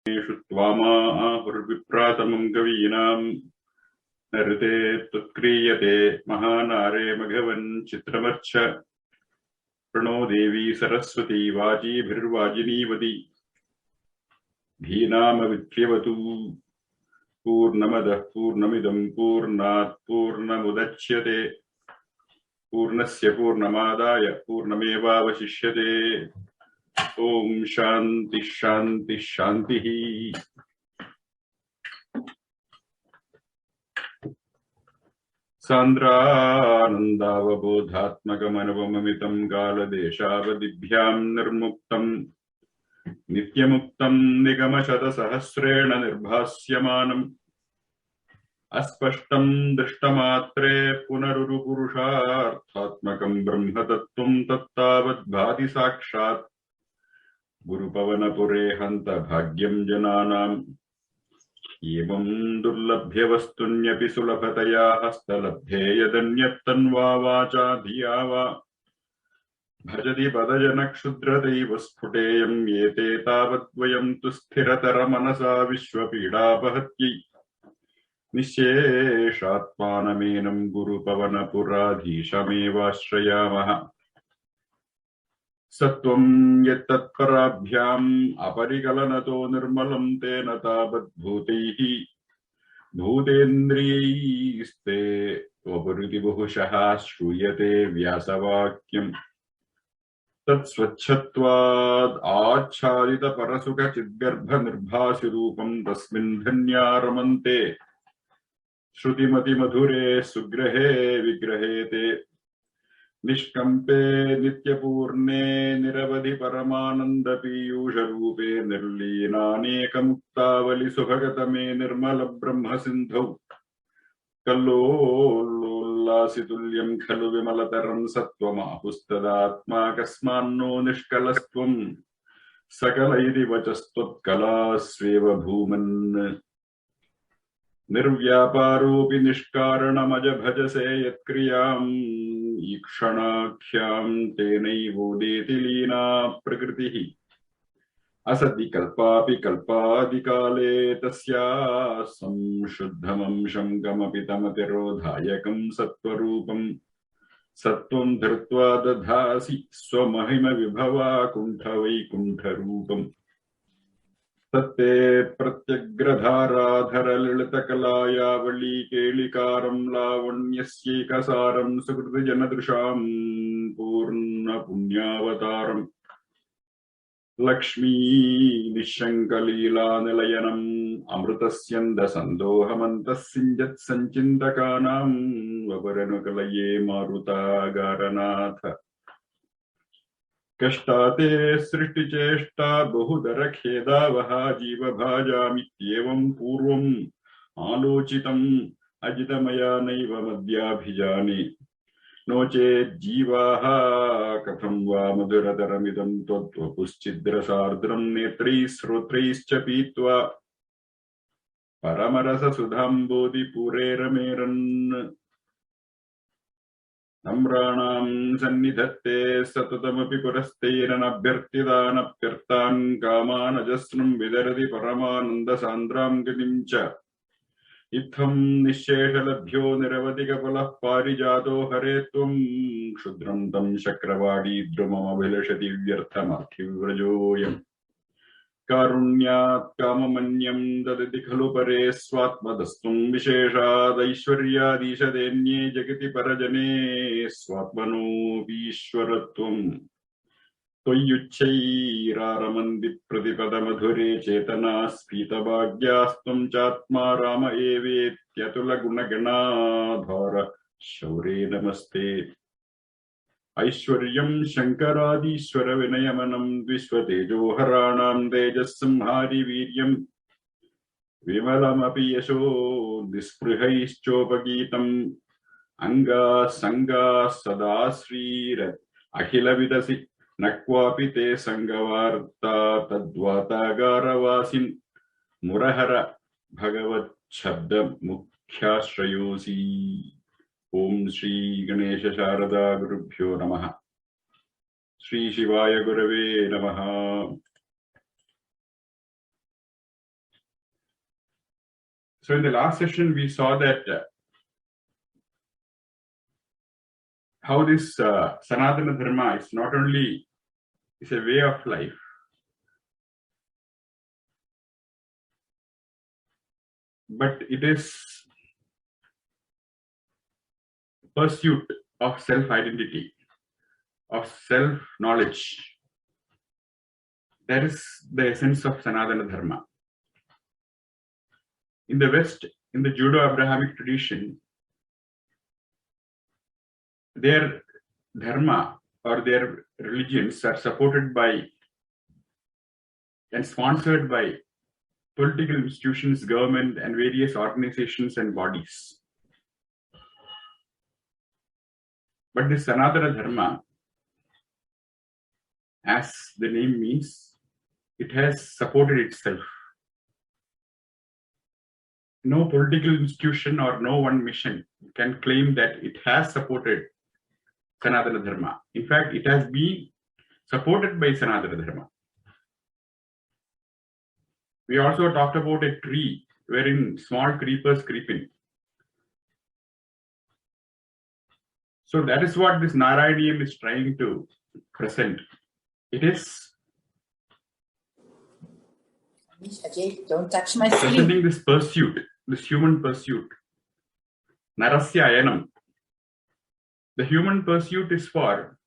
त्वामा आहुर्विप्रातमं कवीनां नृते त्वत्क्रियते महानारे मघवन् चित्रमर्च प्रणो देवी सरस्वती वाजीभिर्वाजिनीवती धीनामविद्यवतु पूर्णमदः पूर्णमिदं पूर्णात् पूर्णमुदच्यते पूर्णस्य पूर्णमादाय पूर्णमेवावशिष्यते। ओम शांति शांति शांति। सांद्रानन्दावबोधात्मकमनुपममितं कालदेशावधिभ्यां निर्मुक्तं नित्यमुक्तं निगमशतसहस्रेण निर्भास्यमानम् अस्पष्टं दृष्टमात्रे पुनरुरुपुरुषार्थात्मकं ब्रह्मतत्त्वं तत्तावद्भाति साक्षात् गुरुपवनपुरे हन्त भाग्यं जनानाम् एवं दुर्लभ्य वस्तुन्यपि सुलभतया हस्तलब्धे यदन्यत्तन्वा वाचा धिया वा भजति पदजनक्षुद्रदैव स्फुटेयं एते तावद्वयं तु स्थिरतरमनसा विश्वपीडापहत्यै निःशेषात्मानमेनं गुरुपवनपुराधीशमेवाश्रयामः। सत्वं यत्तत्पराभ्याम् अपरिकलनतो निर्मलं तेन तावद्भूतैः भूतेन्द्रियैस्ते त्वपरुति बहुशः श्रूयते व्यासवाक्यम् तत्स्वच्छत्वाद् आच्छादितपरसुखचिद्गर्भनिर्भासिरूपं तस्मिन् धन्या रमन्ते श्रुतिमतिमधुरे सुग्रहे विग्रहे ते निष्कंपे नित्यपूर्णे निरवधि परमानन्दपीयूषरूपे निर्लीनानेकमुक्तावलि सुभगतमे निर्मल ब्रह्म सिन्धौ कल्लोलोल्लासितुल्यं खलु विमलतरं सत्त्वमाहुस्तदात्मा कस्मान्नो निष्कलस्त्वं सकलैरि वचस्त्वत्कलास्वेव भूमन् निर्व्यापारोऽपि निष्कारणमज भजसे यत्क्रियाम् ईक्षणाख्यां तेनैवोदेति लीना प्रकृतिः असति कल्पापि कल्पादिकाले तस्याः संशुद्धमंशं कमपि तमतिरोधायकं सत्त्वरूपं सत्त्वं धृत्वा दधासि स्वमहिम विभवा कुण्ठवैकुण्ठरूपम् तत्ते प्रत्यग्रधाराधरललितकलायावली केलिकारं लावण्यस्यैकसारं सुकृतजनदृशां पूर्णपुण्यावतारम् लक्ष्मी निःशङ्कलीलानिलयनम् अमृतस्यन्दसन्दोहमन्तस्सिञ्जत्सञ्चिन्तकानां वपरनुकलये मारुतागारनाथ कष्टाते सृष्टिचेष्टा बहुदरखेदावहा जीवभाजामित्येवं पूर्वम् आलोचितम् अजितमया नैव मद्याभिजाने नो चेत् जीवाः कथं वा मधुरतरमिदं त्वद्वपुश्चिद्रसार्द्रं नेत्रैः श्रोत्रैश्च पीत्वा परमरससुधाम्बोधिपूरे रमेरन् नम्राणां सन्निधत्ते सततमपि पुरस्तेरनभ्यर्थितानप्यर्थान् कामानजस्रं विदरति परमानन्दसान्द्रां गतिं च इत्थं निःशेषलभ्यो निरवधिकफलः पारिजातो हरे त्वं क्षुद्रं तं शक्रवाडीद्रुममभिलषति व्यर्थमर्थिव्रजोऽयम् कारुण्यात् काममन्यं ददति खलु परे स्वात्मदस्तुं विशेषादैश्वर्यादीशदेन्ये जगति परजने स्वात्मनोऽपीश्वरत्वं त्वय्युच्चैरारमन्ति प्रतिपदमधुरे चेतना स्फीतभाग्यास्त्वं चात्मा राम एवेत्यतुलगुणगणाधार शौरे नमस्ते। ऐश्वर्यं शङ्करादीश्वर विनयमनं विश्वतेजोहराणां तेजस्संहारि वीर्यं विमलमपि यशो निःस्पृहैश्चोपगीतम् अङ्गासङ्गा सदा श्रीर अखिलविदसि न क्वापि ते सङ्गवार्ता तद्वातागारवासिन् मुरहर भगवच्छब्दमुख्याश्रयोऽसि। ओम श्री गणेश शारदा गुरुभ्यो नमः। श्री शिवाय गुरवे नमः। So in the last session, we saw that how this Sanatana Dharma is not only is a way of life, but it is pursuit of self-identity, of self-knowledge. That is the essence of Sanatana Dharma. In the West, in the Judo-Abrahamic tradition, their dharma or their religions are supported by and sponsored by political institutions, government, and various organizations and bodies. But this Sanatana Dharma, as the name means, it has supported itself. No political institution or no one mission can claim that it has supported Sanatana Dharma. In fact, it has been supported by Sanatana Dharma. We also talked about a tree wherein small creepers creep in. So that is what this Narayaniyam is trying to present. It is Ajay, don't touch my screen. Presenting this pursuit, this human pursuit. Narasya Ayanam. The human pursuit is for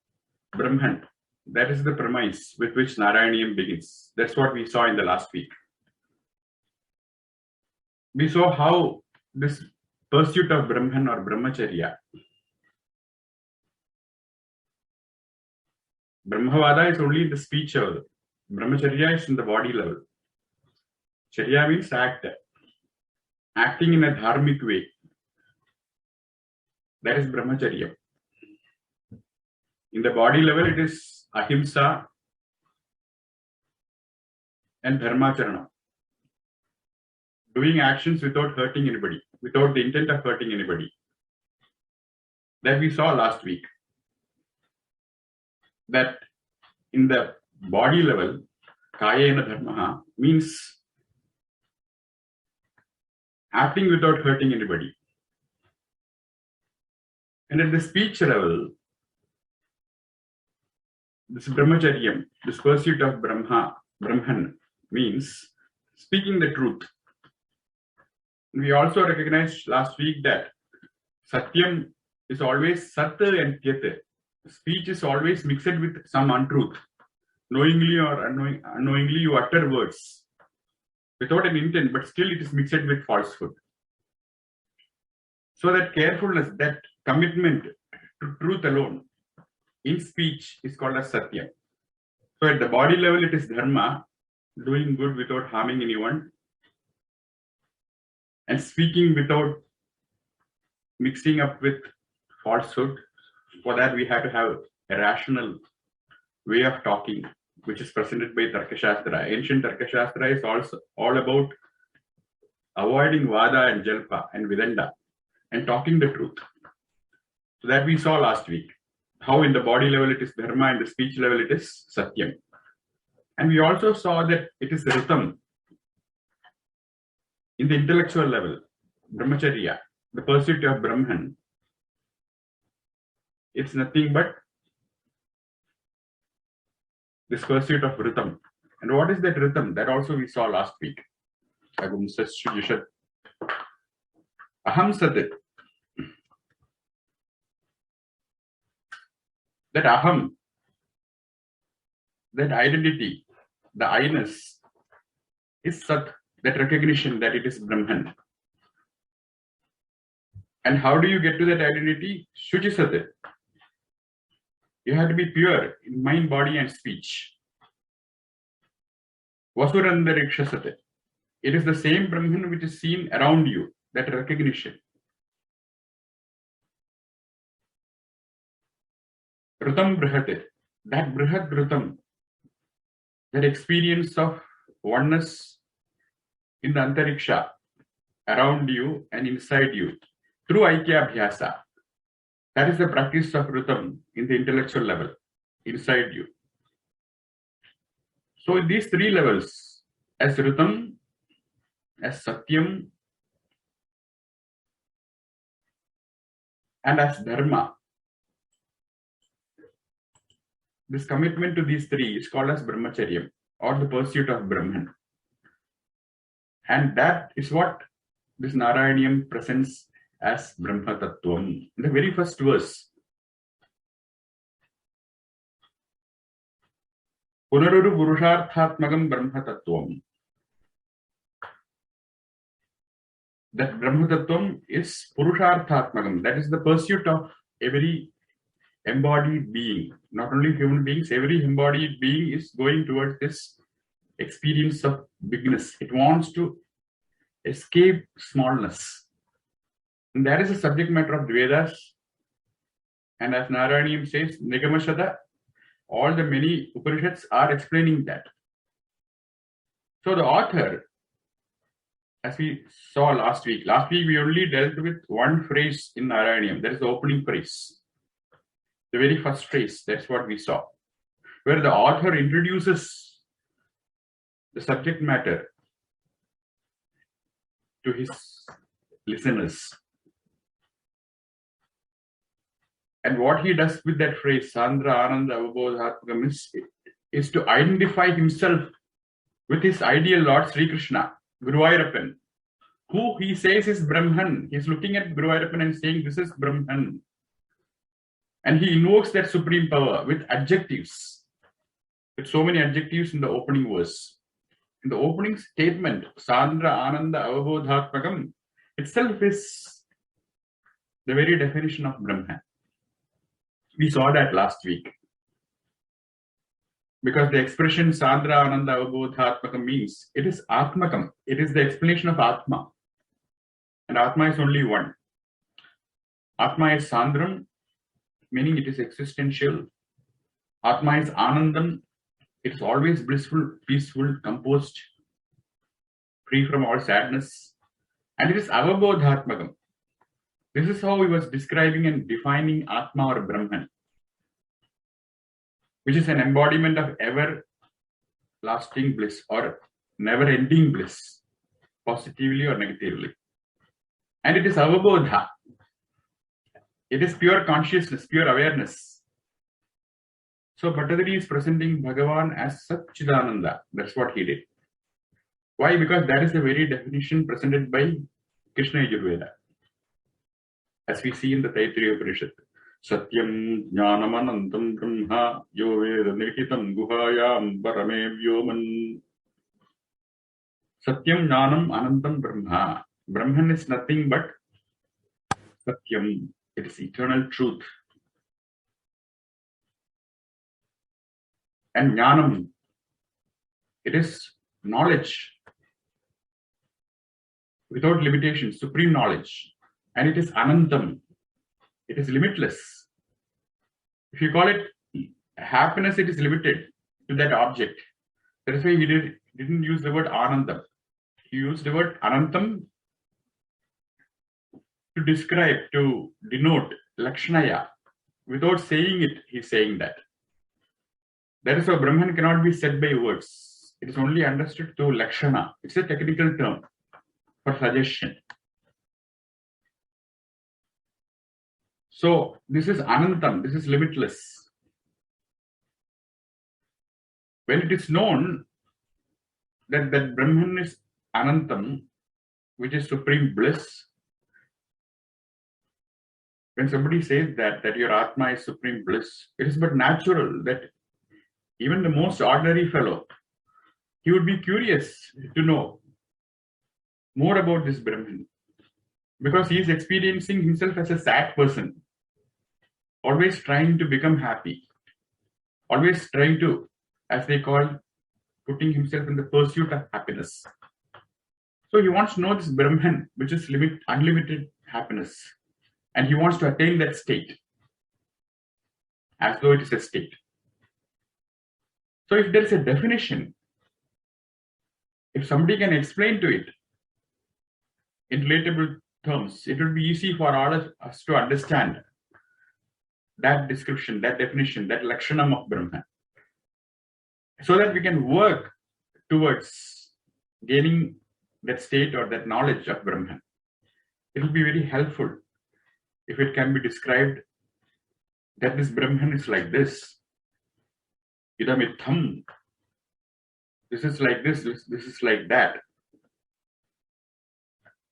Brahman. That is the premise with which Narayaniyam begins. That's what we saw in the last week. We saw how this pursuit of Brahman or Brahmacharya. Brahmavada is only in the speech level. Brahmacharya is in the body level. Charya means act. Acting in a dharmic way. That is Brahmacharya. In the body level, it is ahimsa and dharmacharana. Doing actions without hurting anybody, without the intent of hurting anybody. That we saw last week. That in the body level, kayena dharmaha means acting without hurting anybody. And at the speech level, this brahmacharyam, this pursuit of Brahman means speaking the truth. We also recognized last week that satyam is always sat and tyat. Speech is always mixed with some untruth. Knowingly or unknowingly you utter words without an intent, but still it is mixed with falsehood. So that carefulness, that commitment to truth alone in speech is called as satyam. So at the body level it is dharma, doing good without harming anyone, and speaking without mixing up with falsehood. For that we have to have a rational way of talking, which is presented by Tarkashastra. Ancient Tarkashastra is also all about avoiding vada and jalpa and vidanda and talking the truth. So that we saw last week. How in the body level it is dharma, in the speech level it is satyam. And we also saw that it is ritam. In the intellectual level, brahmacharya, the pursuit of Brahman, it's nothing but this pursuit of ritam. And what is that ritam? That also we saw last week. Aham sat. That aham, that identity, the I-ness is sat, that recognition that it is Brahman. And how do you get to that identity? Shuchisat. You have to be pure in mind, body, and speech. Vasurandarikshasat. It is the same Brahman which is seen around you, that recognition. Rutam Brihat, that Brihat Rutam, that experience of oneness in the Antariksha, around you and inside you, through Aikya Abhyasa. That is the practice of Rutam in the intellectual level, inside you. So in these three levels, as Rutam, as Satyam, and as dharma. This commitment to these three is called as brahmacharyam, or the pursuit of Brahman. And that is what this Narayaniyam presents as Brahma Tattvam. In the very first verse, Punararu Purusharthatmagam Brahma Tattvam. That Brahma Tattvam is Purusharthatmagam. That is the pursuit of every embodied being. Not only human beings, every embodied being is going towards this experience of bigness. It wants to escape smallness. And that is the subject matter of the Vedas. And as Narayaniyam says, Nigamashada, all the many Upanishads are explaining that. So the author, as we saw last week we only dealt with one phrase in Narayaniyam, that is the opening phrase. The very first phrase, that's what we saw, where the author introduces the subject matter to his listeners. And what he does with that phrase, Sandra Ananda Avabodhatmakam, is to identify himself with his ideal Lord Sri Krishna, Guruvayurappan, who he says is Brahman. He's looking at Guruvayurappan and saying, this is Brahman. And he invokes that supreme power with adjectives, with so many adjectives in the opening verse. In the opening statement, Sandra Ananda Avabodhatmakam itself is the very definition of Brahman. We saw that last week. Because the expression Sandra Ananda Avabodhatmakam means it is Atmakam. It is the explanation of Atma. And Atma is only one. Atma is Sandram, meaning it is existential. Atma is Anandam. It is always blissful, peaceful, composed, free from all sadness. And it is Avabodhatmakam. This is how he was describing and defining Atma or Brahman, which is an embodiment of everlasting bliss or never-ending bliss, positively or negatively. And it is Avabodha. It is pure consciousness, pure awareness. So Bhattadari is presenting Bhagavan as Satchidananda. That's what he did. Why? Because that is the very definition presented by Krishna Yajurveda. As we see in the Taittiriya Upanishad. Satyam Jnanam Anantam Brahma Yo Veda Nihitam Guhayam Parame Vyoman. Satyam Jnanam Anantam Brahma. Brahman is nothing but Satyam. It is eternal truth. And Jnanam, it is knowledge without limitation, supreme knowledge. And it is Anantam. It is limitless. If you call it happiness, it is limited to that object. That is why he didn't use the word Anandam. He used the word Anantam to describe, to denote Lakshanaya. Without saying it, he's saying that. That is why Brahman cannot be said by words. It is only understood through Lakshana. It's a technical term for suggestion. So this is Anantam, this is limitless. When it is known that Brahman is Anantam, which is supreme bliss, when somebody says that your Atma is supreme bliss, it is but natural that even the most ordinary fellow, he would be curious to know more about this Brahman. Because he is experiencing himself as a sad person, always trying to become happy, always trying to, as they call, putting himself in the pursuit of happiness. So he wants to know this Brahman, which is unlimited happiness. And he wants to attain that state, as though it is a state. So if there is a definition, if somebody can explain to it in relatable terms, it will be easy for all of us to understand that description, that definition, that lakshanam of Brahman, so that we can work towards gaining that state or that knowledge of Brahman. It will be very helpful if it can be described that this Brahman is like this, idamitham, this is like this is like that.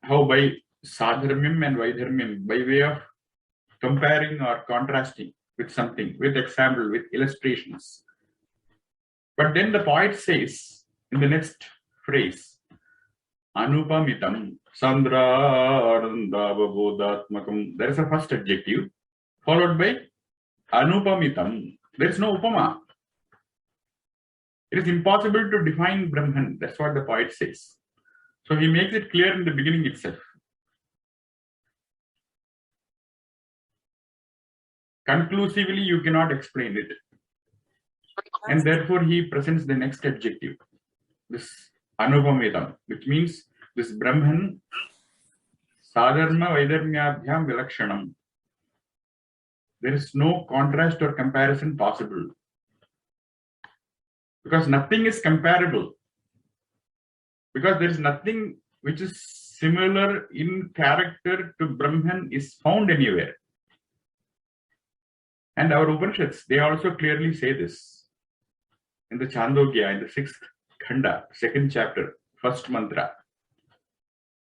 How by sadharmyam and vaidharmyam, by way of comparing or contrasting with something, with example, with illustrations. But then the poet says in the next phrase, Anupamitam Sandrarandavabodatmakam. There is a first adjective followed by Anupamitam. There is no upama. It is impossible to define Brahman. That's what the poet says. So he makes it clear in the beginning itself. Conclusively, you cannot explain it. And therefore, he presents the next adjective, this Anupamitam, which means this Brahman, Sadharma Vaidharmyabhyam Vilakshanam. There is no contrast or comparison possible. Because nothing is comparable. Because there is nothing which is similar in character to Brahman is found anywhere. And our Upanishads, they also clearly say this. In the Chandogya, in the 6th Khanda, 2nd chapter, 1st mantra.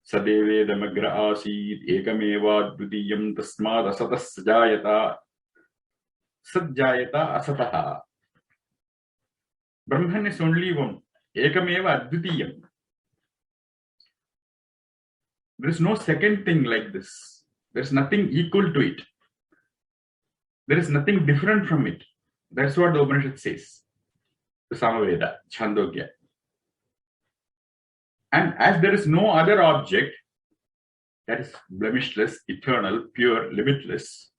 Sadevedamagra asid ekameva dvitiyam tasmad asatas sajayata asataha. Brahman is only one. Ekameva advitiyam. There is no second thing like this. There is nothing equal to it. There is nothing different from it. That's what the Upanishad says. The Samaveda, Chandogya. And as there is no other object that is blemishless, eternal, pure, limitless,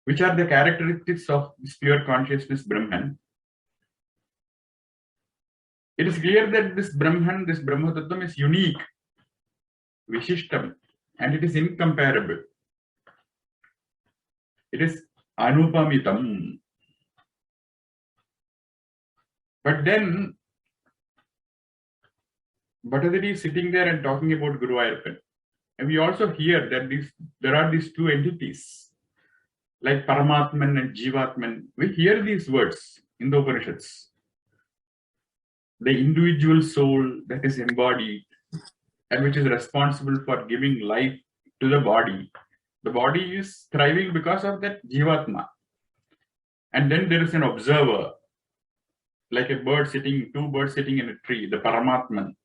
which are the characteristics of this pure consciousness Brahman, it is clear that this Brahman, this Brahma Tattvam is unique, Vishishtam, and it is incomparable. It is Anupamitam. But then, Bhattadiri is sitting there and talking about Guru Ayappan. And we also hear that there are these two entities, like Paramatman and Jivatman. We hear these words in the Upanishads. The individual soul that is embodied and which is responsible for giving life to the body. The body is thriving because of that Jivatma. And then there is an observer, like two birds sitting in a tree, the Paramatman,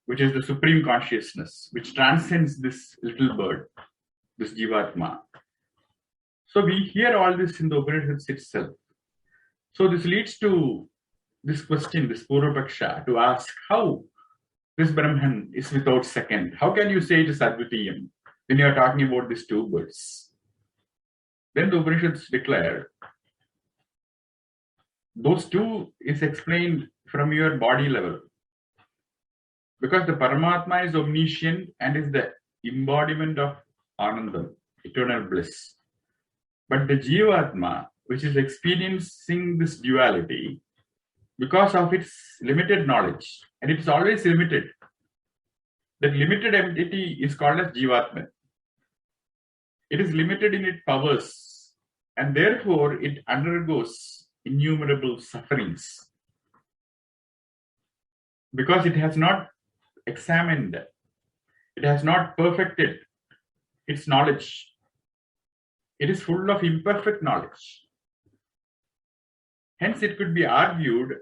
which is the supreme consciousness, which transcends this little bird, this Jivatma. So we hear all this in the Upanishads itself. So this leads to this question, this Purvapaksha, to ask how this Brahman is without second. How can you say it is Advitiyam when you are talking about these two birds? Then the Upanishads declare, those two is explained from your body level. Because the Paramatma is omniscient and is the embodiment of Anandam, eternal bliss. But the Jivatma, which is experiencing this duality, because of its limited knowledge, and it is always limited, that limited entity is called as Jivatma. It is limited in its powers, and therefore it undergoes innumerable sufferings. Because it has not examined, it has not perfected its knowledge. It is full of imperfect knowledge. Hence, it could be argued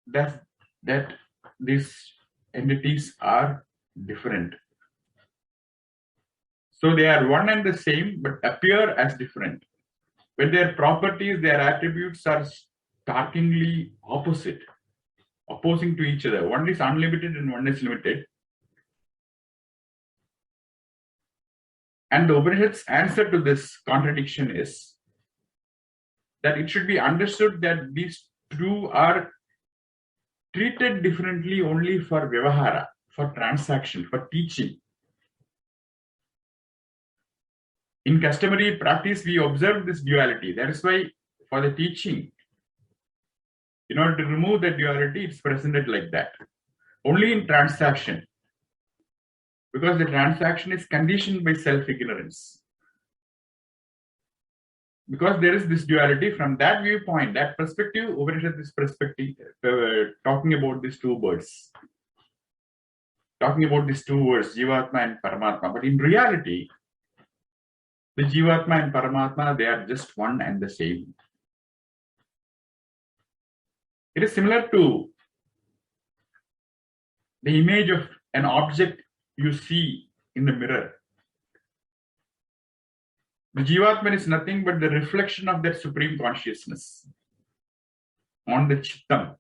that these entities are different. So they are one and the same, but appear as different. When their properties, their attributes are starkly opposite, opposing to each other. One is unlimited and one is limited. And the Upanishad's answer to this contradiction is that it should be understood that these two are treated differently only for vyavahara, for transaction, for teaching. In customary practice, we observe this duality. That is why for the teaching, in order to remove that duality, it's presented like that. Only in transaction, because the transaction is conditioned by self-ignorance. Because there is this duality, from that viewpoint, that perspective, Upanishad is perspective, talking about these two birds, talking about these two words, Jivatma and Paramatma. But in reality, the Jivatma and Paramatma, they are just one and the same. It is similar to the image of an object you see in the mirror. The Jivatman is nothing but the reflection of that supreme consciousness on the Chittam.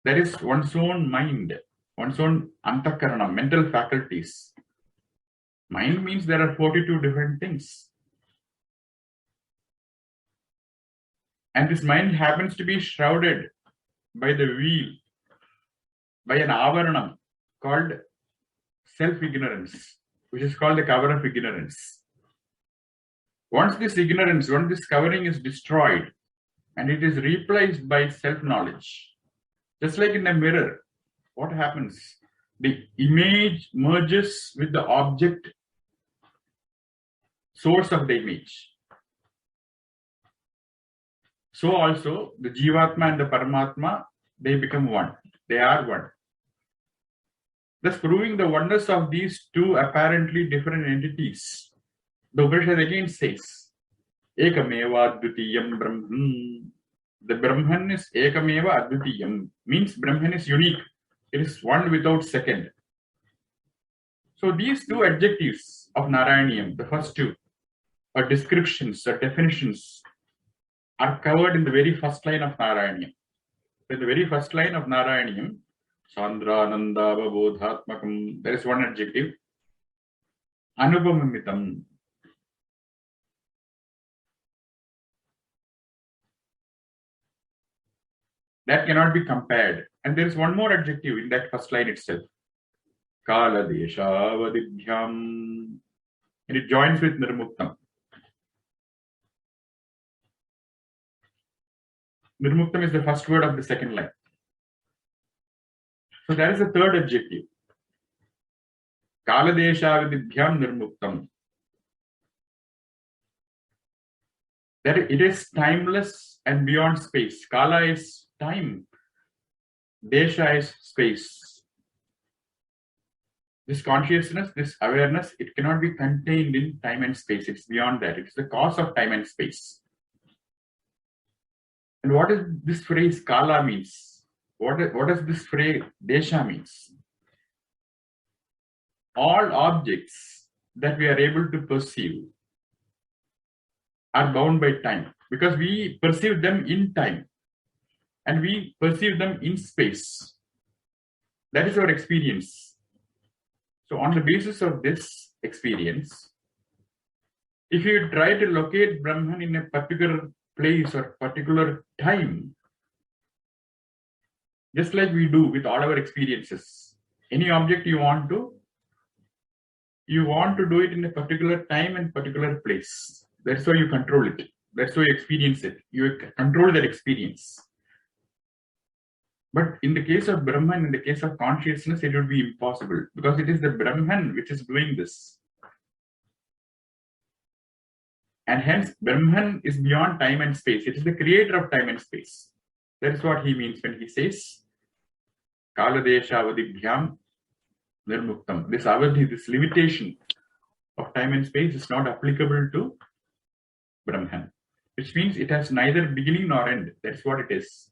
That is one's own mind, one's own Antakaranam, mental faculties. Mind means there are 42 different things. And this mind happens to be shrouded by the veil, by an avaranam called self-ignorance, which is called the cover of ignorance. Once this ignorance, once this covering is destroyed and it is replaced by self-knowledge, just like in the mirror, what happens? The image merges with the object, source of the image. So also the Jivatma and the Paramatma, they become one. They are one. Thus proving the oneness of these two apparently different entities. The Upanishad again says, Ekameva Advitiyam Brahman. The Brahman is Ekameva Advitiyam, means Brahman is unique. It is one without second. So these two adjectives of Narayaniyam, the first two, or descriptions or definitions, are covered in the very first line of Narayaniyam. In the very first line of Narayaniyam, Chandrananda Bodhatmakam, there is one adjective, Anupamamitam. That cannot be compared. And there is one more adjective in that first line itself, Kala Deshavadibhyam, and it joins with Nirmuktam. Nirmuktam is the first word of the second line. So there is a third adjective. Kala Deshavadibhyam Nirmuktam. That it is timeless and beyond space. Kala is time. Desha is space. This consciousness, this awareness, it cannot be contained in time and space. It's beyond that. It's the cause of time and space. And what is this phrase Kala means? What does this phrase Desha means? All objects that we are able to perceive are bound by time because we perceive them in time and we perceive them in space. That is our experience. So on the basis of this experience, if you try to locate Brahman in a particular place or particular time, just like we do with all our experiences, any object you want to do it in a particular time and particular place. That's why you control it. That's why you experience it. You control that experience. But in the case of Brahman, in the case of consciousness, it would be impossible because it is the Brahman which is doing this. And hence, Brahman is beyond time and space. It is the creator of time and space. That is what he means when he says, Kala Desha Avadibhyam Nirmuktam. This avadhi, this limitation of time and space is not applicable to Brahman, which means it has neither beginning nor end. That's what it is.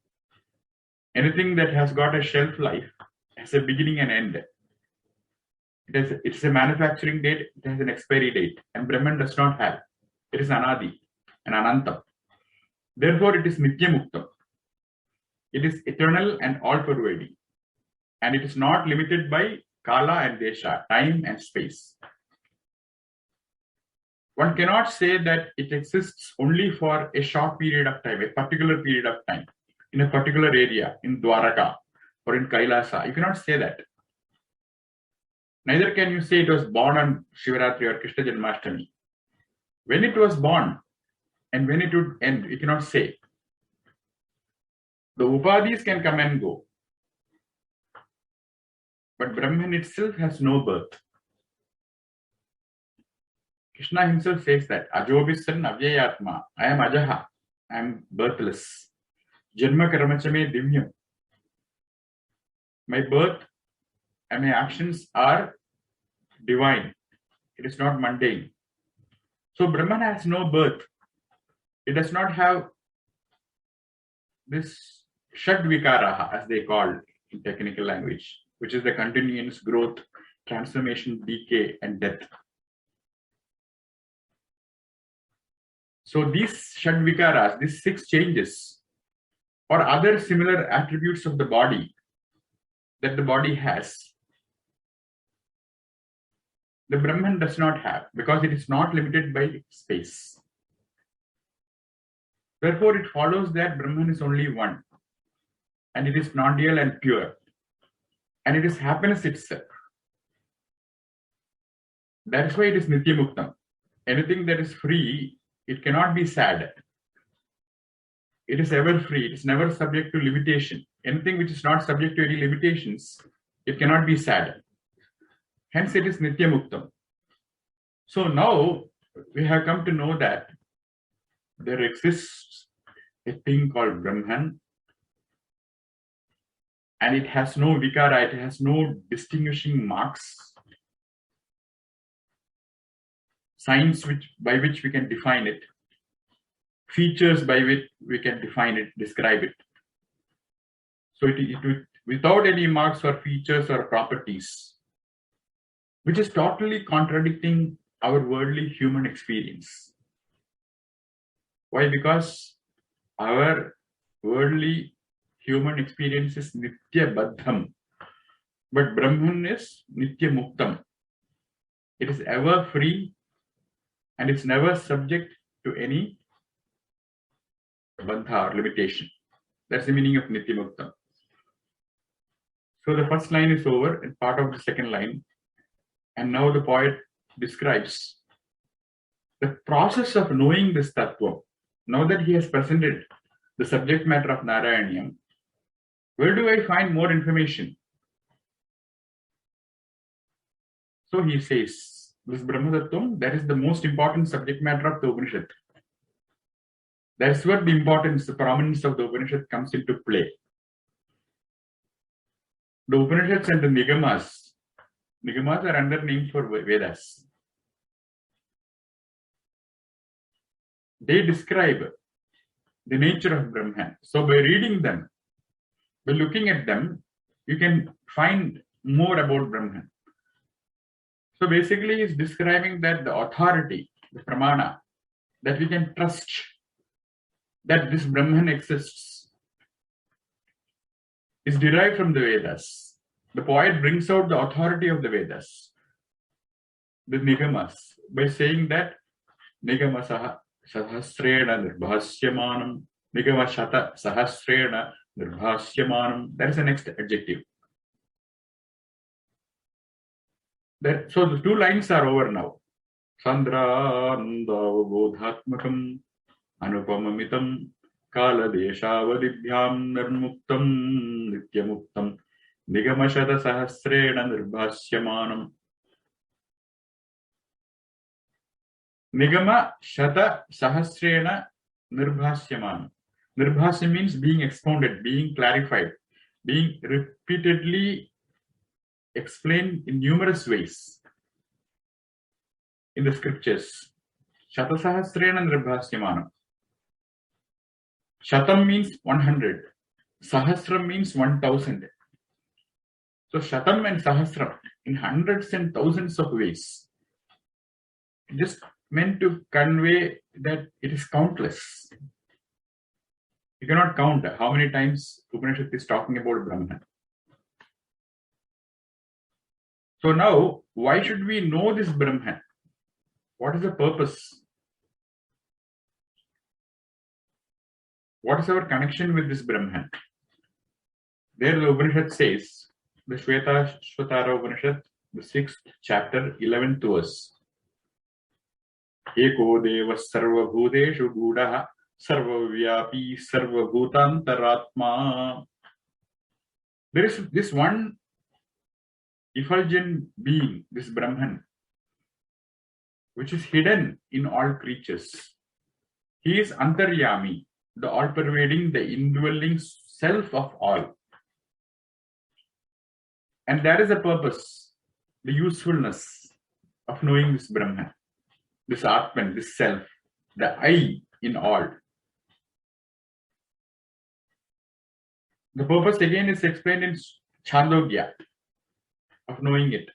Anything that has got a shelf life has a beginning and end. It's a manufacturing date, it has an expiry date, and Brahman does not have. It is Anadi and Anantam. Therefore, it is Nityamuktam. It is eternal and all-pervading. And it is not limited by Kala and Desha, time and space. One cannot say that it exists only for a short period of time, a particular period of time, in a particular area, in Dwaraka or in Kailasa. You cannot say that. Neither can you say it was born on Shivaratri or Krishna Janmashtami. When it was born and when it would end, you cannot say. The upadhis can come and go. But Brahman itself has no birth. Krishna himself says that Ajobhisan Avyayatma. I am Ajaha. I am birthless. Janma Karamachame Divyam. My birth and my actions are divine. It is not mundane. So Brahman has no birth. It does not have this Shad Vikaraha, as they call in technical language, which is the continuous growth, transformation, decay, and death. So these Shad Vikaras, these 6 changes, or other similar attributes of the body that the body has, the Brahman does not have, because it is not limited by space. Therefore, it follows that Brahman is only one, and it is non-dual and pure, and it is happiness itself. That is why it is Nitya Muktam. Anything that is free, it cannot be sad. It is ever free. It is never subject to limitation. Anything which is not subject to any limitations, it cannot be sad. Hence, it is Nitya Muktam. So now we have come to know that there exists a thing called Brahman, and it has no vikara, it has no distinguishing marks, signs by which we can define it, features by which we can define it, describe it. So it without any marks or features or properties, which is totally contradicting our worldly human experience. Why? Because our worldly human experience is Nitya Baddham, but Brahman is Nitya Muktam. It is ever free and it's never subject to any bandha or limitation. That's the meaning of Nitya Muktam. So the first line is over and part of the second line. And now the poet describes the process of knowing this tattva. Now that he has presented the subject matter of Narayaniyam, where do I find more information? So he says, this Brahma Tattvam, that is the most important subject matter of the Upanishad. That's where the importance, the prominence of the Upanishad comes into play. The Upanishads and the Nigamas are under names for Vedas. They describe the nature of Brahman. So by reading them, by looking at them, you can find more about Brahman. So basically, it's describing that the authority, the pramana, that we can trust that this Brahman exists, is derived from the Vedas. The poet brings out the authority of the Vedas, the Nigamas, by saying that Nigama Sahasrena Nirbhasyamanam, Nigama Shata Sahasrena Nirbhasyamanam. That is the next adjective. So the 2 lines are over now. Sandra Bodhatmakam Anupamamitam Kala Deshavadibhyam Nirmuktam Nityamuktam Nigamashata Sahasrena Nirbhasyamanam. Nigama Shata Sahasrena Nirbhasyamanam. Nirbhasya means being expounded, being clarified, being repeatedly explained in numerous ways in the scriptures. Shata Sahasrena Nirbhasyamanam. Shatam means 100. Sahasram means 1000. So Shatam and Sahasram in hundreds and thousands of ways. Just meant to convey that it is countless. You cannot count how many times Upanishad is talking about Brahman. So now, why should we know this Brahman? What is the purpose? What is our connection with this Brahman? There the Upanishad says, the Shvetashvatara Upanishad, the 6th chapter, 11th verse. Eko deva sarva bhuteshu gudaha sarva vyapi sarva bhutantaratma. There is this one effulgent being, this Brahman, which is hidden in all creatures. He is Antaryami, the all-pervading, the indwelling self of all. And that is the purpose, the usefulness of knowing this Brahman, this Atman, this self, the I in all. The purpose again is explained in Chandogya, of knowing it.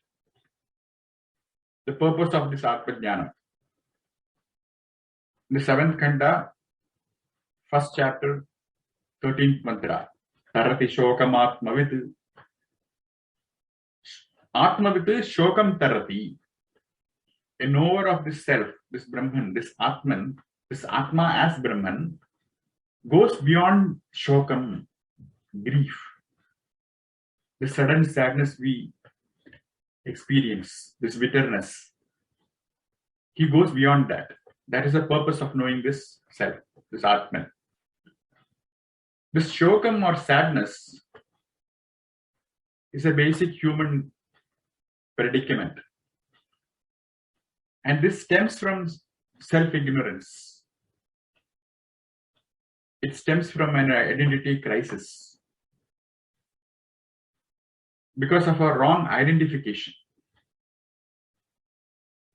The purpose of this Atmajnana. The 7th Kanda, 1st chapter, 13th mantra. Tarati shokam atmavit. Atmavit shokam tarati. A knower of this self, this Brahman, this Atman, this Atma as Brahman, goes beyond shokam, grief. The sudden sadness we experience, this bitterness. He goes beyond that. That is the purpose of knowing this self, this Atman. This shokam or sadness is a basic human predicament. And this stems from self-ignorance. It stems from an identity crisis. Because of our wrong identification.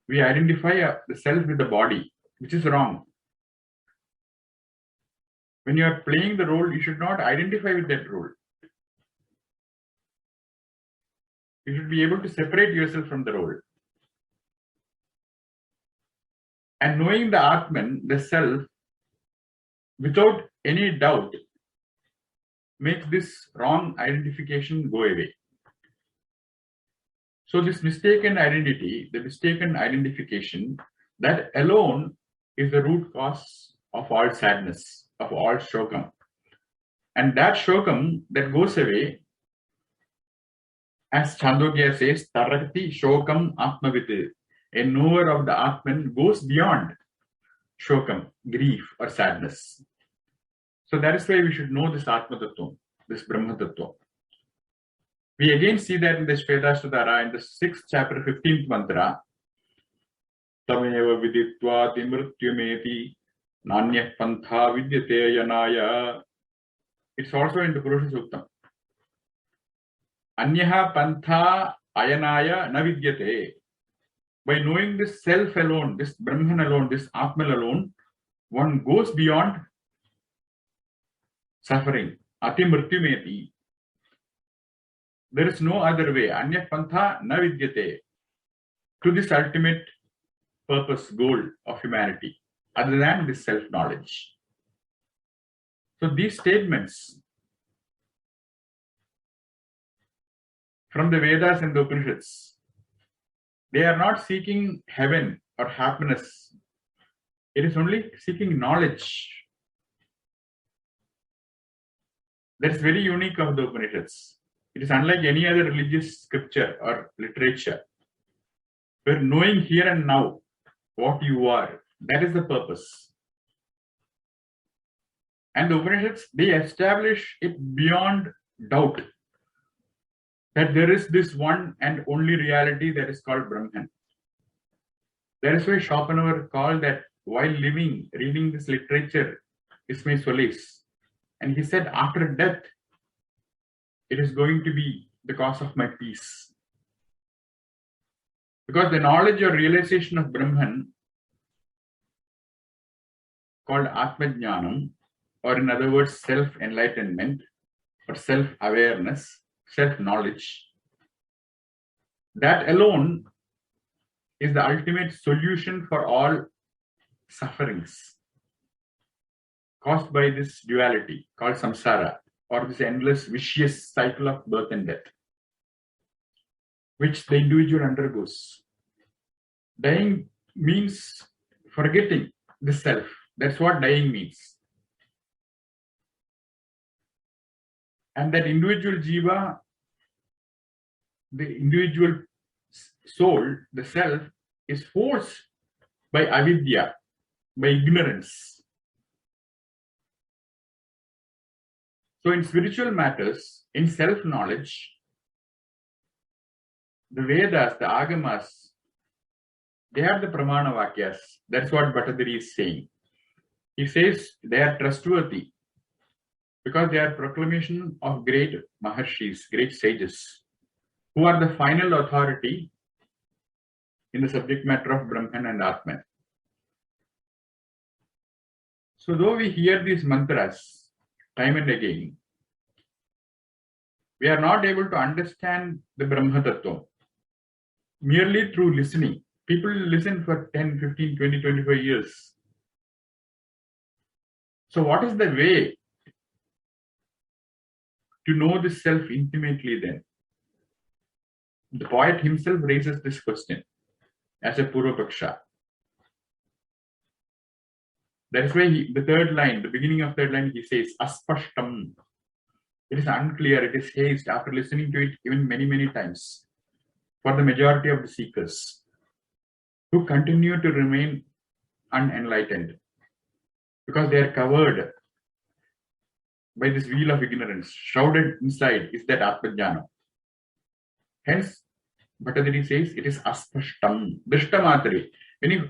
We identify the self with the body, which is wrong. When you are playing the role, you should not identify with that role. You should be able to separate yourself from the role. And knowing the Atman, the self, without any doubt, makes this wrong identification go away. So this mistaken identity, the mistaken identification, that alone is the root cause of all sadness, of all shokam. And that shokam that goes away, as Chandogya says, Tarakti shokam atmavit. A knower of the Atman goes beyond shokam, grief or sadness. So that is why we should know this Atma Tattva, this Brahma Tattva. We again see that in the Shvetashvatara in the 6th chapter, 15th mantra. Tameva viditva timrutyumeti nanya pantha vidyate yanaya. It's also in the Purusha Suktam. Anyaha pantha ayanaya na vidyate. By knowing this self alone, this Brahman alone, this Atman alone, one goes beyond suffering. Ati mrityumeti. There is no other way. Anya pantha na vidyate. To this ultimate purpose, goal of humanity, other than this self-knowledge. So these statements from the Vedas and the Upanishads, they are not seeking heaven or happiness. It is only seeking knowledge. That's very unique of the Upanishads. It is unlike any other religious scripture or literature, where knowing here and now what you are, that is the purpose. And the Upanishads, they establish it beyond doubt that there is this one and only reality that is called Brahman. That is why Schopenhauer called that while living, reading this literature is my solace. And he said, after death, it is going to be the cause of my peace. Because the knowledge or realization of Brahman, called Atmajnanam, or in other words, self-enlightenment, or self-awareness, self-knowledge, that alone is the ultimate solution for all sufferings caused by this duality called samsara, or this endless vicious cycle of birth and death, which the individual undergoes. Dying means forgetting the self. That's what dying means. And that individual jiva, the individual soul, the self, is forced by avidya, by ignorance. So in spiritual matters, in self-knowledge, the Vedas, the Agamas, they have the Pramana Vakyas. That's what Bhattadiri is saying. He says they are trustworthy because they are proclamation of great Maharshis, great sages, who are the final authority in the subject matter of Brahman and Atman. So though we hear these mantras time and again, we are not able to understand the Brahma Tattva merely through listening. People listen for 10, 15, 20, 25 years. So what is the way to know this self intimately then? The poet himself raises this question as a Purvapaksha. That's why the third line, the beginning of third line, he says, Aspashtam. It is unclear, it is hazed after listening to it even many, many times for the majority of the seekers who continue to remain unenlightened because they are covered by this veil of ignorance. Shrouded inside is that Atmajnana. Hence, Bhattadiri says it is aspashtam, drishtamatri. When you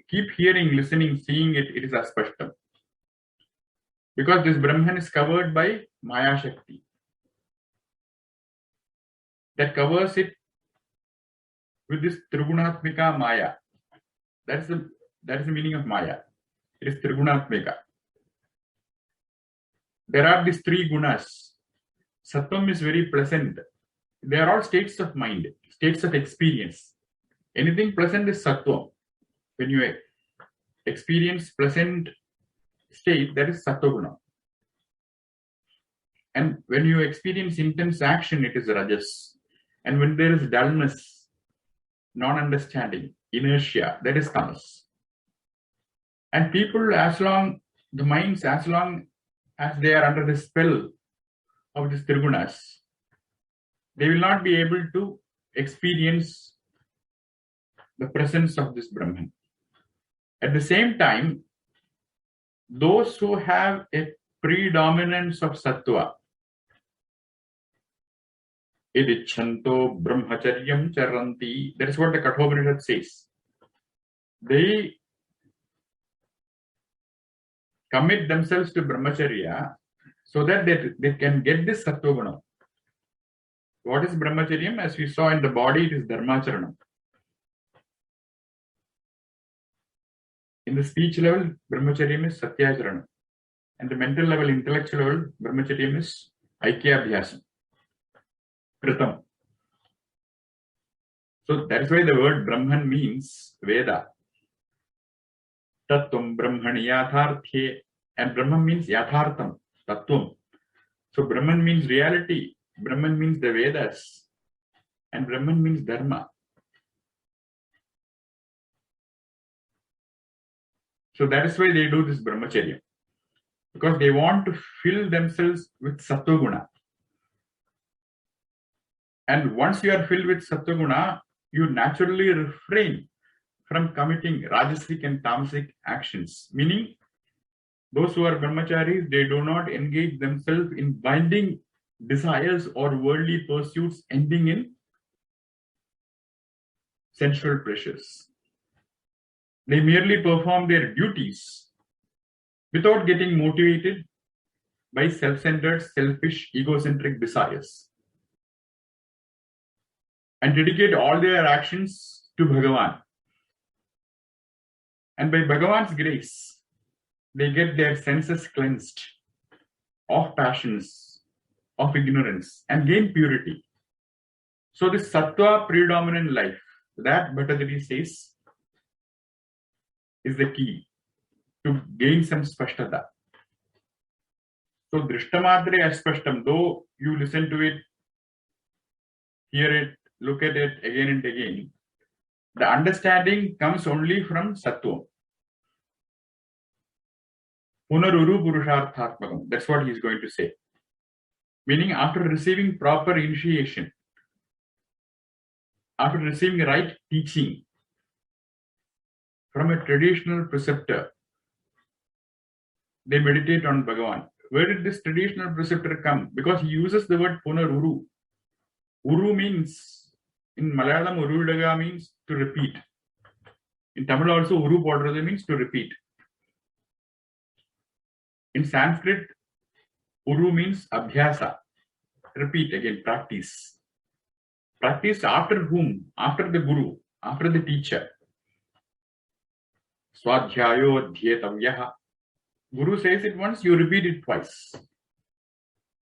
keep hearing, listening, seeing it, it is aspashtam. Because this Brahman is covered by Maya Shakti. That covers it with this Trigunatmika Maya. That is the meaning of Maya. It is Trigunatmika. There are these three gunas. Sattvam is very pleasant. They are all states of mind, states of experience. Anything pleasant is sattva. When you experience pleasant state, that is sattva guna. And when you experience intense action, it is rajas. And when there is dullness, non-understanding, inertia, that is tamas. And people, the minds, as long as they are under the spell of these trigunas, they will not be able to experience the presence of this Brahman. At the same time, those who have a predominance of sattva, idichanto brahmacharyam charanti, that is what the Kathopanishad says. They commit themselves to brahmacharya so that they can get this sattva guna. What is brahmacharyam? As we saw in the body, it is dharmacharanam. In the speech level, brahmacharyam is satyacharanam. And the mental level, intellectual level, brahmacharyam is aikyabhyasam, kritam. So that's why the word Brahman means Veda. Tattvam Brahmani Yatharthe, and Brahman means Yathartham, Tattvam. So Brahman means reality, Brahman means the Vedas, and Brahman means Dharma. So that is why they do this brahmacharya, because they want to fill themselves with sattva guna. And once you are filled with sattva guna, you naturally refrain from committing rajasic and tamasic actions. Meaning, those who are brahmacharis, they do not engage themselves in binding desires or worldly pursuits ending in sensual pleasures. They merely perform their duties without getting motivated by self-centered, selfish, egocentric desires, and dedicate all their actions to Bhagavan. And by Bhagavan's grace, they get their senses cleansed of passions, of ignorance, and gain purity. So this sattva predominant life, that Bhattadiri says, is the key to gain some spashtata. So drishtamadre aspashtam, though you listen to it, hear it, look at it again and again, the understanding comes only from sattva. Punaruru purusharthatmakam. That's what he's going to say. Meaning, after receiving proper initiation, after receiving right teaching from a traditional preceptor, they meditate on Bhagavan. Where did this traditional preceptor come? Because he uses the word Punaruru. Uru means In Malayalam, Uru Vidaga means to repeat. In Tamil also, Uru Podradha means to repeat. In Sanskrit, Uru means Abhyasa. Repeat again, practice. Practice after whom? After the Guru, after the teacher. Swadhyayo Dhyetavyaha. Guru says it once, you repeat it twice.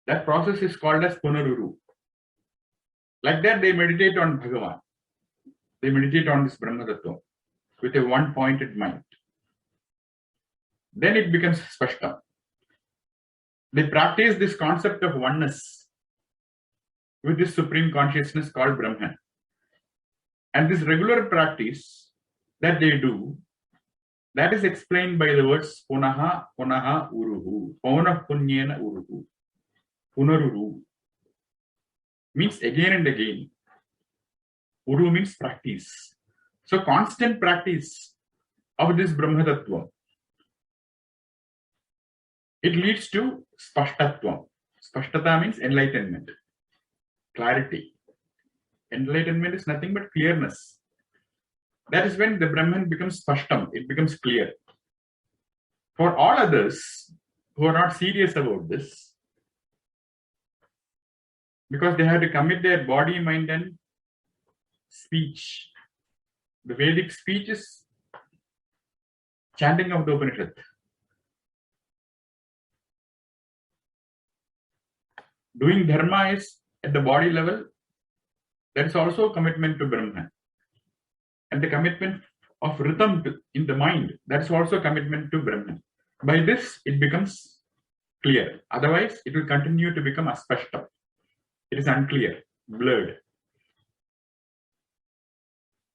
That process is called as Punaruru. Like that, they meditate on Bhagavan. They meditate on this Brahma Tattva with a one-pointed mind. Then it becomes Spashtam. They practice this concept of oneness with this supreme consciousness called Brahman. And this regular practice that they do, that is explained by the words Punaha, Punaha, Uruhu. Pauna Punyena Uruhu. Punaruru means again and again. Uru means practice. So constant practice of this Brahma Tattva, it leads to Spashtatva. Spashtata means enlightenment, clarity. Enlightenment is nothing but clearness. That is when the Brahman becomes Spashtam, it becomes clear. For all others who are not serious about this, because they have to commit their body, mind, and speech. The Vedic speech is chanting of the Upanishad. Doing dharma is at the body level. There is also a commitment to Brahman. And the commitment of rhythm in the mind, that is also a commitment to Brahman. By this, it becomes clear. Otherwise, it will continue to become aspashtam. It is unclear, blurred.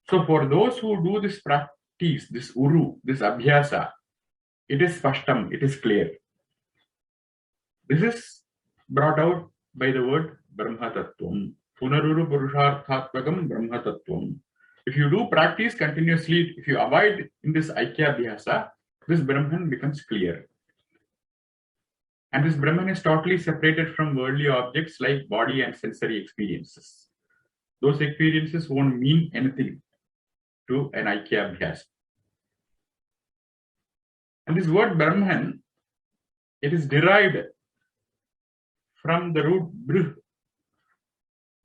So for those who do this practice, this uru, this abhyasa, it is spashtam, it is clear. This is brought out by the word Brahma Tattvam. Punaruru Purusharthatvakam Brahma Tattvam. If you do practice continuously, if you abide in this Aikya Abhyasa, this Brahman becomes clear. And this Brahman is totally separated from worldly objects like body and sensory experiences. Those experiences won't mean anything to an Aikya Abhyasa. And this word Brahman, it is derived from the root Bruh.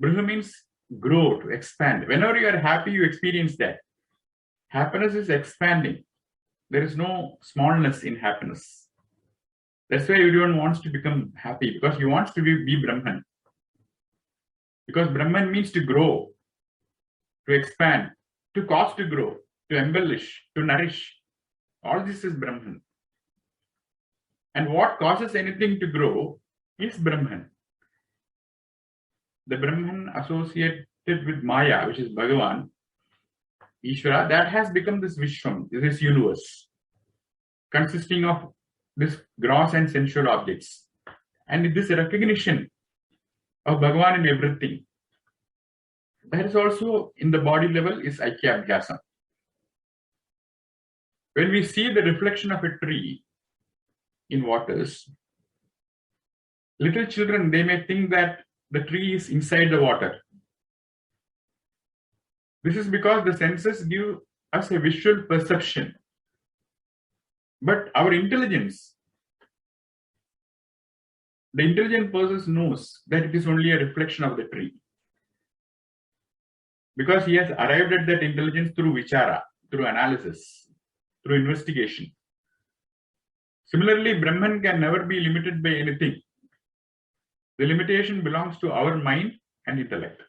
Bruh means grow, to expand. Whenever you are happy, you experience that. Happiness is expanding. There is no smallness in happiness. That's why everyone wants to become happy, because he wants to be Brahman. Because Brahman means to grow, to expand, to cause to grow, to embellish, to nourish. All this is Brahman. And what causes anything to grow is Brahman. The Brahman associated with Maya, which is Bhagavan, Ishvara, that has become this Vishwam, this universe, consisting of this gross and sensual objects. And this recognition of Bhagavan in everything, that is also in the body level is Aikya Abhyasa. When we see the reflection of a tree in waters, little children, they may think that the tree is inside the water. This is because the senses give us a visual perception. But our intelligence, the intelligent person knows that it is only a reflection of the tree. Because he has arrived at that intelligence through vichara, through analysis, through investigation. Similarly, Brahman can never be limited by anything. The limitation belongs to our mind and intellect.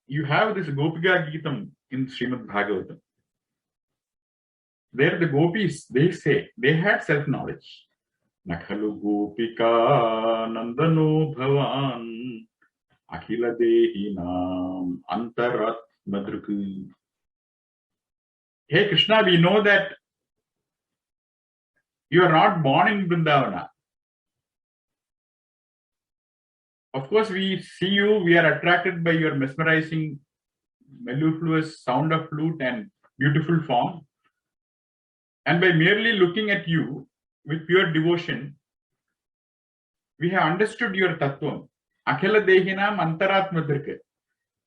You have this Gopika Geetam in Srimad Bhagavatam. There the gopis, they say, they had self-knowledge. Nakhalu Gopika Nandano Bhavan Akhila Dehinam Antarat Madruku. Hey Krishna, we know that you are not born in Vrindavana. Of course, we see you, we are attracted by your mesmerizing, mellifluous sound of flute and beautiful form. And by merely looking at you with pure devotion, we have understood your tattvam. Akhila Dehinam Antaratmadirke.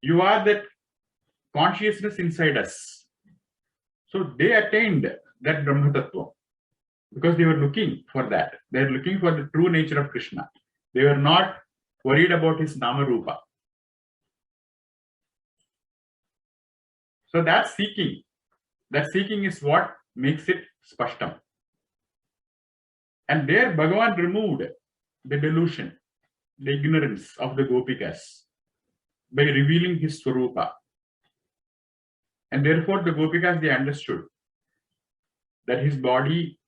You are that consciousness inside us. So they attained that Brahma Tattva because they were looking for that. They were looking for the true nature of Krishna. They were not worried about his Nama Rupa. So that seeking is what makes it Spashtam. And there Bhagavan removed the delusion, the ignorance of the Gopikas by revealing his Swarupa. And therefore the Gopikas, they understood that his body,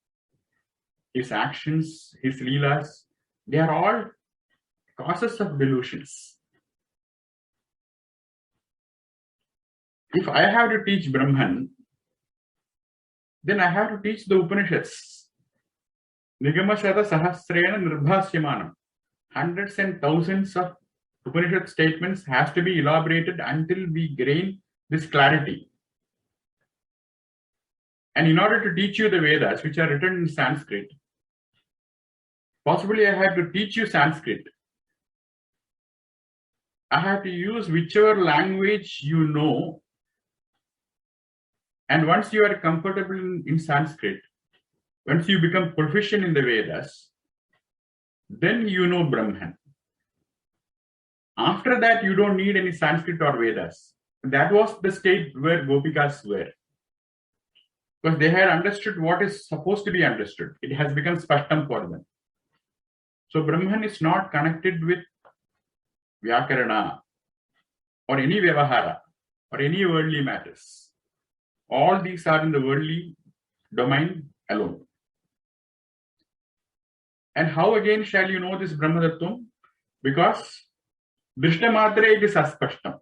his actions, his leelas, they are all causes of delusions. If I have to teach Brahman, then I have to teach the Upanishads. Nigamashada Sahasrena Nirbhasyamanam. Hundreds and thousands of Upanishad statements has to be elaborated until we gain this clarity. And in order to teach you the Vedas, which are written in Sanskrit, possibly I have to teach you Sanskrit. I have to use whichever language you know. And once you are comfortable in Sanskrit, once you become proficient in the Vedas, then you know Brahman. After that, you don't need any Sanskrit or Vedas. That was the state where Gopikas were. Because they had understood what is supposed to be understood. It has become Spashtam for them. So Brahman is not connected with Vyakarana or any Vyavahara or any worldly matters. All these are in the worldly domain alone. And how again shall you know this Brahma Tattvam? Because Drishtamatra it is aspashtam.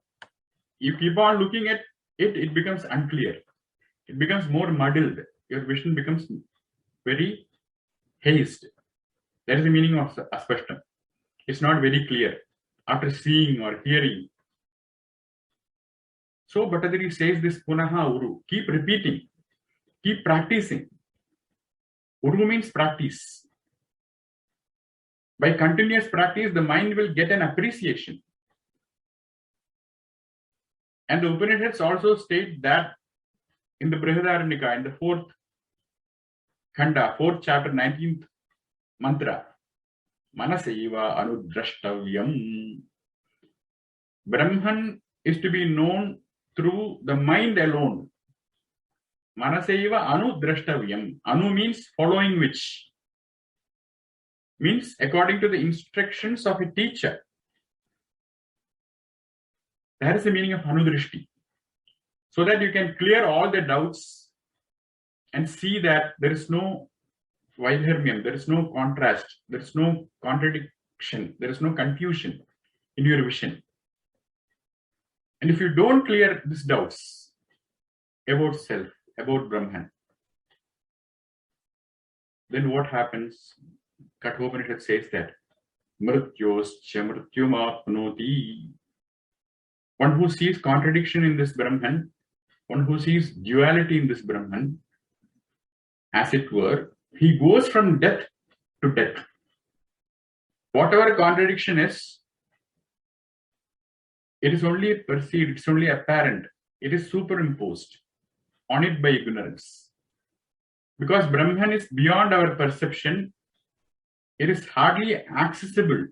You keep on looking at it, it becomes unclear. It becomes more muddled. Your vision becomes very hazed. That is the meaning of aspashtam. It's not very clear after seeing or hearing. So Bhattacharya says this punaha uru. Keep repeating. Keep practicing. Uru means practice. By continuous practice, the mind will get an appreciation. And the Upanishads also state that in the Brihadaranyaka, in the 4th Khanda, 4th chapter, 19th mantra, Manasaiva anudrashtavyam. Brahman is to be known through the mind alone. Manasaiva anudrashtavyam. Anu means following which. Means according to the instructions of a teacher. That is the meaning of Anudrishti. So that you can clear all the doubts and see that there is no vaidharmyam, there is no contrast, there is no contradiction, there is no confusion in your vision. And if you don't clear these doubts about self, about Brahman, then what happens? Kathopanishad says that Mrityoscha mrityumapnoti. One who sees contradiction in this Brahman, one who sees duality in this Brahman, as it were, he goes from death to death. Whatever contradiction is, it is only perceived, it's only apparent, it is superimposed on it by ignorance. Because Brahman is beyond our perception, it is hardly accessible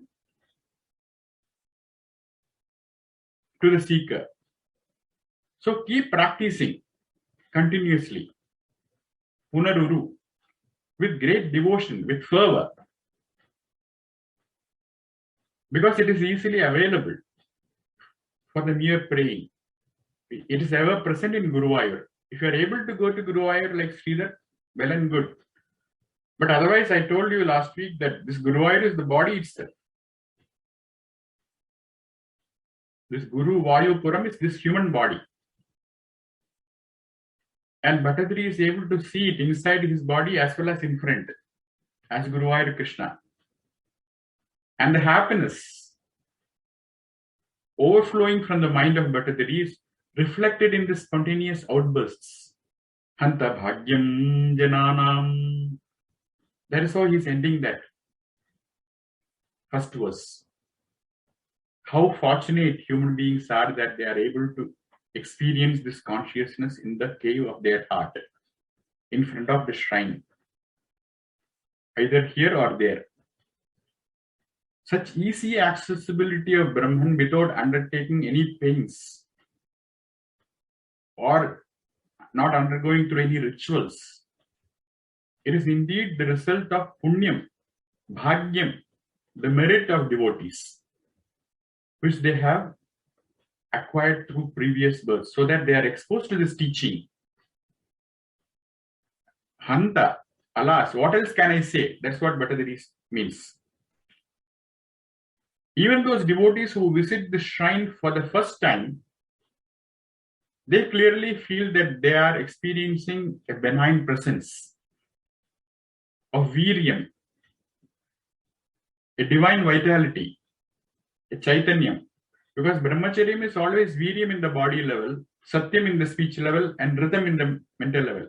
to the seeker. So keep practicing continuously, punaruru, with great devotion, with fervor, because it is easily available for the mere praying. It is ever present in Guruvayur. If you are able to go to Guruvayur like Sridhar, well and good. But otherwise, I told you last week that this Guruvayur is the body itself. This Guru Vayupuram is this human body. And Bhattacharya is able to see it inside his body as well as in front, as Guruvayur Krishna. And the happiness overflowing from the mind of Bhattacharya is reflected in the spontaneous outbursts. Hanta bhagyam jananam. That is how he is ending that first verse. how fortunate human beings are that they are able to experience this consciousness in the cave of their heart, in front of the shrine, either here or there. Such easy accessibility of Brahman without undertaking any pains or not undergoing through any rituals. It is indeed the result of punyam, bhagyam, the merit of devotees, which they have acquired through previous births, so that they are exposed to this teaching. Hanta, alas, what else can I say? That's what Bhattadiri means. Even those devotees who visit the shrine for the first time, they clearly feel that they are experiencing a benign presence of viryam, a divine vitality, a chaitanyam. Because brahmacharyam is always viryam in the body level, satyam in the speech level, and rhythm in the mental level.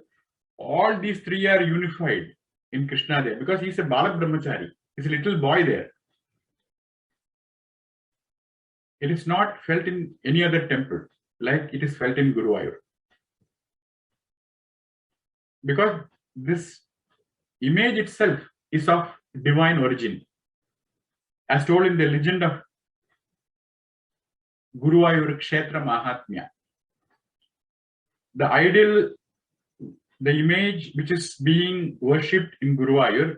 All these three are unified in Krishna there, because he's a balak brahmachari. He's a little boy there. It is not felt in any other temple like it is felt in Guruvayur. Because this image itself is of divine origin, as told in the legend of Guruvayur Kshetra Mahatmya. The ideal, the image which is being worshipped in Guruvayur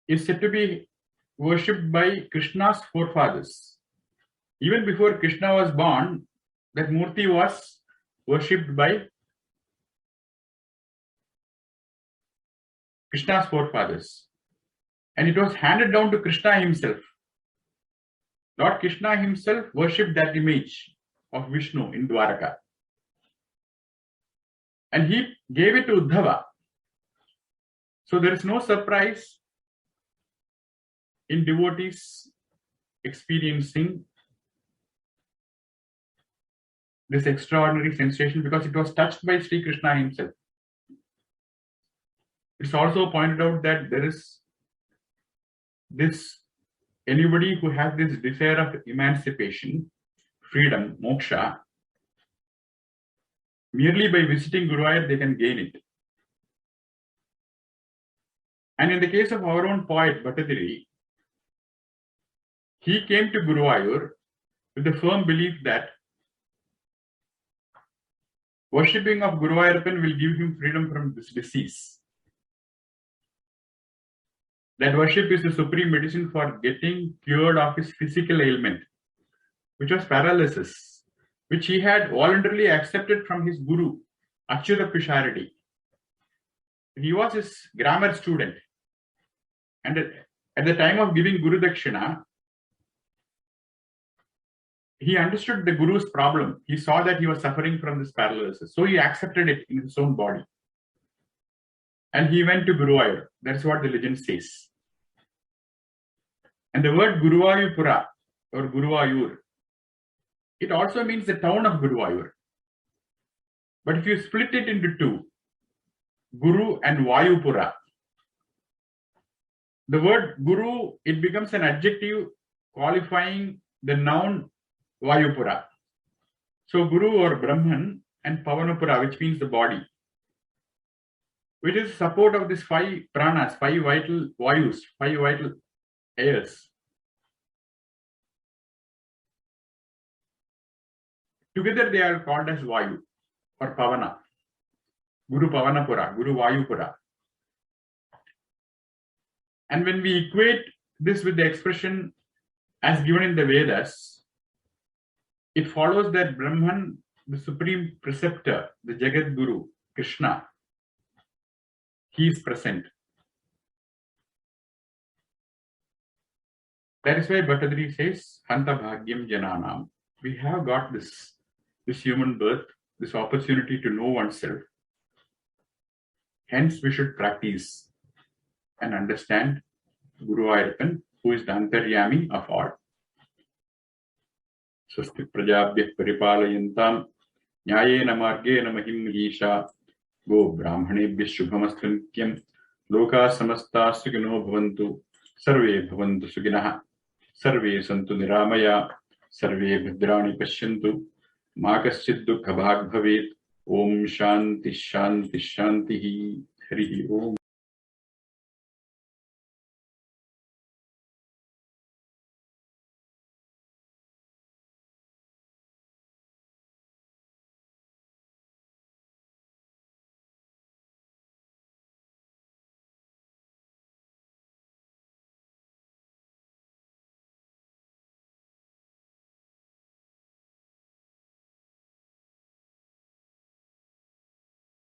is said to be worshipped by Krishna's forefathers. Even before Krishna was born, that Murti was worshipped by Krishna's forefathers. And it was handed down to Krishna himself. Lord Krishna himself worshipped that image of Vishnu in Dwaraka. And he gave it to Uddhava. So there is no surprise in devotees experiencing this extraordinary sensation, because it was touched by Sri Krishna himself. It's also pointed out that there is this, anybody who has this desire of emancipation, freedom, moksha, merely by visiting Guruvayur they can gain it. And in the case of our own poet Bhattadiri, he came to Guruvayur with the firm belief that worshipping of Guruvayurappan will give him freedom from this disease. That worship is the supreme medicine for getting cured of his physical ailment, which was paralysis, which he had voluntarily accepted from his guru, Achyuta Pisharati. He was his grammar student. And at the time of giving Guru Dakshina, he understood the Guru's problem. He saw that he was suffering from this paralysis. So he accepted it in his own body. And he went to Guruvayur. That's what the legend says. And the word Guruvayupura or Guruvayur, it also means the town of Guruvayur. But if you split it into two, Guru and Vayupura, the word Guru, it becomes an adjective qualifying the noun Vayupura. So Guru or Brahman and Pavanapura, which means the body, which is support of these 5 pranas, 5 vital vayus, 5 vital airs. Together they are called as Vayu or Pavana. Guru Pavanapura, Guru Vayupura. And when we equate this with the expression as given in the Vedas, it follows that Brahman, the supreme preceptor, the Jagat Guru, Krishna, he is present. That is why Bhattadiri says, Hanta Bhagyam Jananam. We have got this human birth, this opportunity to know oneself. Hence, we should practice and understand Guru Ayappan, who is the Antaryami of all. Swasti Prajabhyah Paripalayantam Nyayena Margena Mahim Yisha Go Brahmanebhyah Shubhamastu Nityam Loka Samasta Sugino Bhavantu Sarve Bhavantu Suginaha. सर्वे सन्तु निरामया सर्वे भद्राणि पश्यन्तु मा कश्चित् दुःखभाग् भवेत्। ओम शांति शांति शांति। हरि ओम।